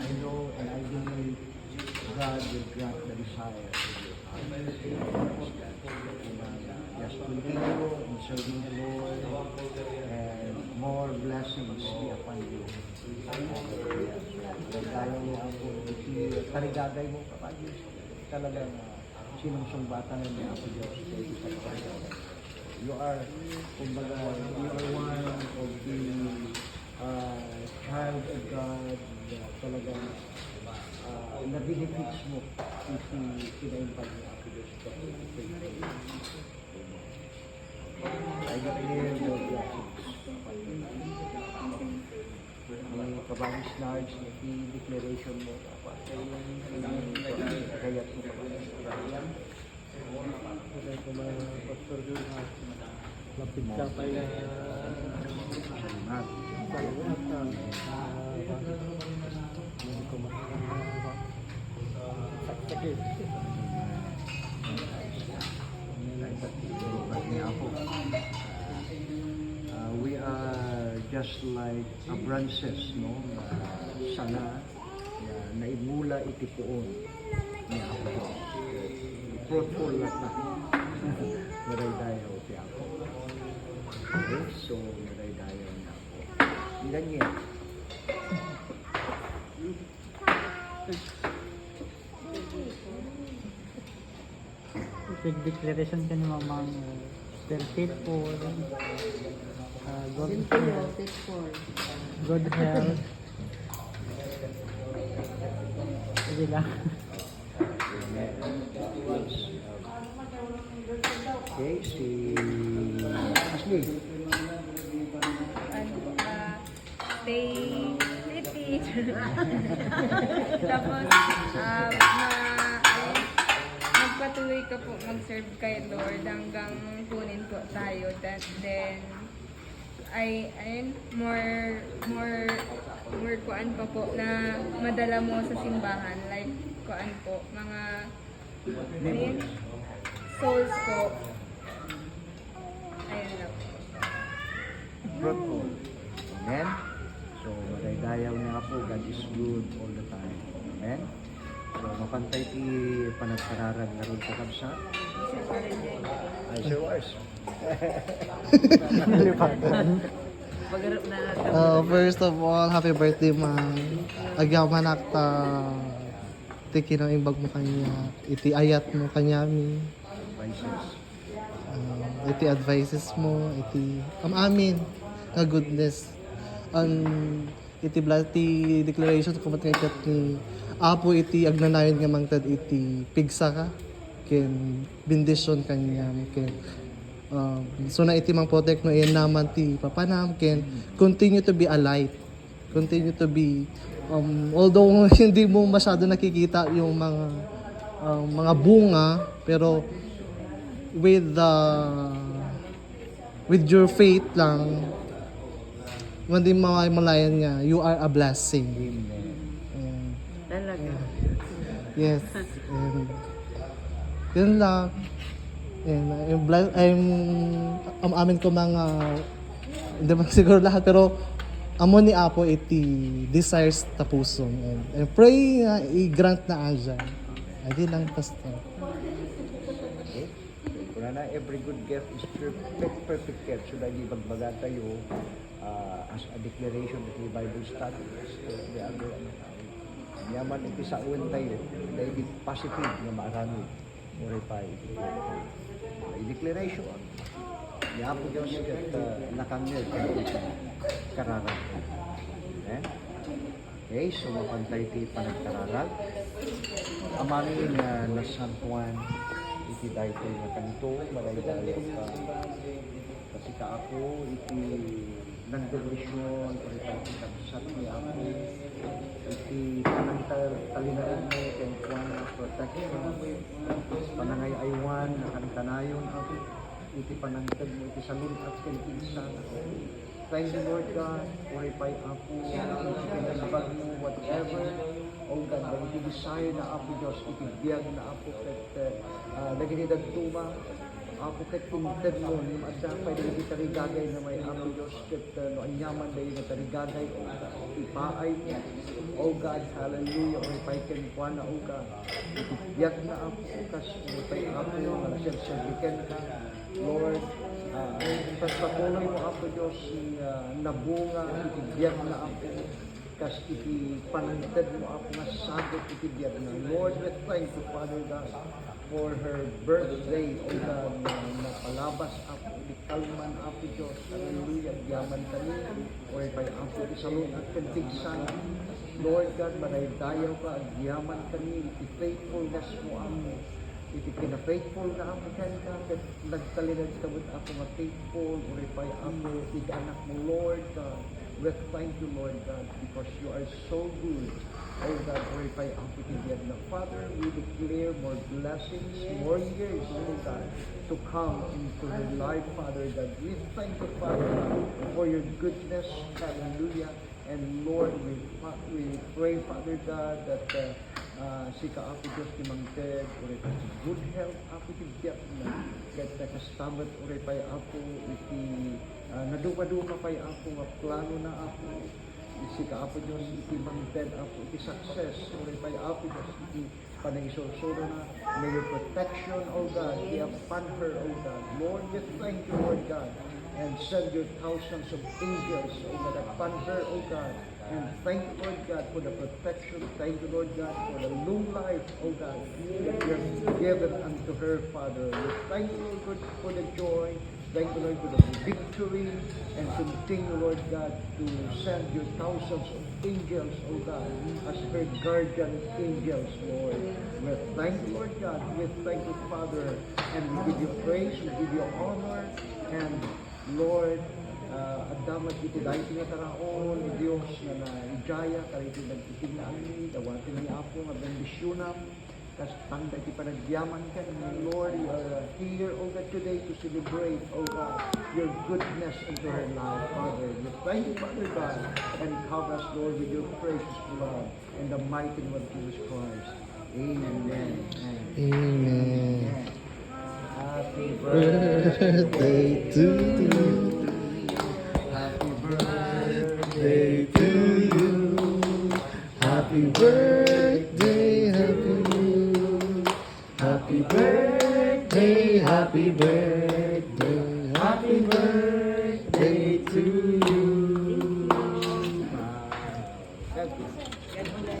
I know and I believe God will grant the desire of your heart. Just continue in serving the Lord and more blessings be upon you. Tayo mo ako, tarigagay mo kapag talagang sinungsumbatan niya ako Diyos sa isang pagkakas. You are, kumbaga, you are one of the child of God na talagang nabinifits mo if pinaimpag niya ako Diyos sa I declare your blessings. May kabangis large na i-declaration mo dapat. Kaya ito kabangis large. Kaya kung mga pastor yun, lapit ka tayo Salamat. hindi ko sakit. We are just like a branches, no? Sana naimula itipuon niya ako. Fruitful na na. Maray-dayaw siya ako. Okay, so maray-dayaw niya ako. Ganyan. Declaration ka ni Mamang still faithful, good health, good health. Sige lang. Okay, si Ashley. Stay pretty. Tapos, magpatuloy ka po mag-serve kay Lord hanggang kunin po tayo. Then, more kuan pa po na madala mo sa simbahan. Like, kuan po, mga souls po. Ayun lang. Fruitful. Amen? So, magaydayaw niya po. God is good all the time. Amen? So, mapantay ti panagkararag na rin sa kabsa. Ay, Sir Wars. First of all, happy birthday, ma'am. Agyaman akta tiki ng imbag mo kanya. Iti ayat mo kanya mi. Vices. Iti advices mo. Iti amin. Nga goodness. Iti declaration ko matngayat ni Apo iti agnanayon nga mangtad iti pigsa ka. Ken bendisyon kanya. Ken so na iti mang protect no iyan naman ti papanam ken continue to be a light. Continue to be although hindi mo masyado nakikita yung mga bunga, pero with your faith lang, hindi mamalayan nga you are a blessing. Amen. Talaga. Yes. And yun lang. And amin ko mga hindi man siguro lahat, pero amo ni Apo iti desires tapuson and pray na i-grant na aja. Adi lang pastor. Okay? Kung na every good gift is perfect gift. So, dahil ibagbaga tayo as a declaration of the Bible study. So, the other, yaman iti sa uwan tayo. Dahil positive na marami. Muray pa iti declaration. Ya po Diyos kat nakangil kararag. Okay, so mapantay ti panagkararag. Amamin na San Juan iti daytoy nga kanto maray-dayo ka. Kasi ka ako iti nagdobisyon o iti kabsat ni ako iti panagtalinaan mo ken Juan protection panangayaywan na kanitanayon ako iti panangtag mo iti salun at kintinsan ako. Thank you Lord God, purify ako iti pinagabag mo whatever o God, ang iti desire na ako Diyos iti biyag na ako ket naginidag tuma Apo ket inted mo, yung adapay na hindi tarigagay na may Apo Diyos ket no anyaman dahil na tarigagay o ipaay mo. O God, hallelujah, o ipaikin kwa na o God. Itibiyag na Apo kas ipay Apo ang sirserbiken ka. Lord, tas patuloy mo Apo Diyos nabunga, itibiyag na Apo kas iti panangitad mo Apo nga sagot itibiyag na. Lord, we thank you, Father God, for her birthday, O God, na napalabas Apo, di kalman Apo Diyos, hallelujah, yaman kami, o ipay Apo, isalun at kantigsan. Lord God, manaydayaw ka, at yaman kami, iti faithfulness mo ang iti kina-faithful na Apo kan ka, at nagtalinag kabut Apo nga faithful, o ipay Apo, iti-anak mo, Lord God. We thank you, Lord God, because you are so good. Oh God, glorify ang pitibiyad na Father, we declare more blessings, more years, oh God, to come into her life, Father God. We thank you, Father God, for your goodness, hallelujah. And Lord, we pray, Father God, that si Kaapo Diyos ti Mangted, uray pa good health, Apo ti biyak na, kat kastabat uray pa Apo, iti naduma-duma pa Apo, nga plano na Apo, si Kaapo Diyos, iti Mangted, Apo, iti success, uray pa Apo Diyos, iti panaisusuro na, may your protection, O God, be upon her, O God. Lord, we thank you, Lord God, and send your thousands of angels, O God, upon her, O God. And thank you, Lord God, for the protection. Thank you, Lord God, for the long life, O God, that you have given unto her, Father. We thank you, Lord, for the joy. Thank you, Lord, for the victory. And continue, Lord God, to send your thousands of angels, O God, as her guardian angels, Lord. We thank you, Lord God. We thank you, Father. And we give you praise, we give you honor. And Lord, adamat iti dahil tinataraon, Diyos nga na ijaya, kariti nagtitinaan ni, dawatin ni Apo nga bendisyonam, kas tanda iti panagyaman ka, Lord, you are here, O God, today to celebrate, O God, your goodness into her life, Father. We thank you, Father God, and cover us, Lord, with your precious blood, in the mighty name of Jesus Christ. Amen. Amen. Happy Birthday to you. Happy birthday Birthday to you. Happy birthday, happy you. Happy birthday, happy birthday, happy birthday to you.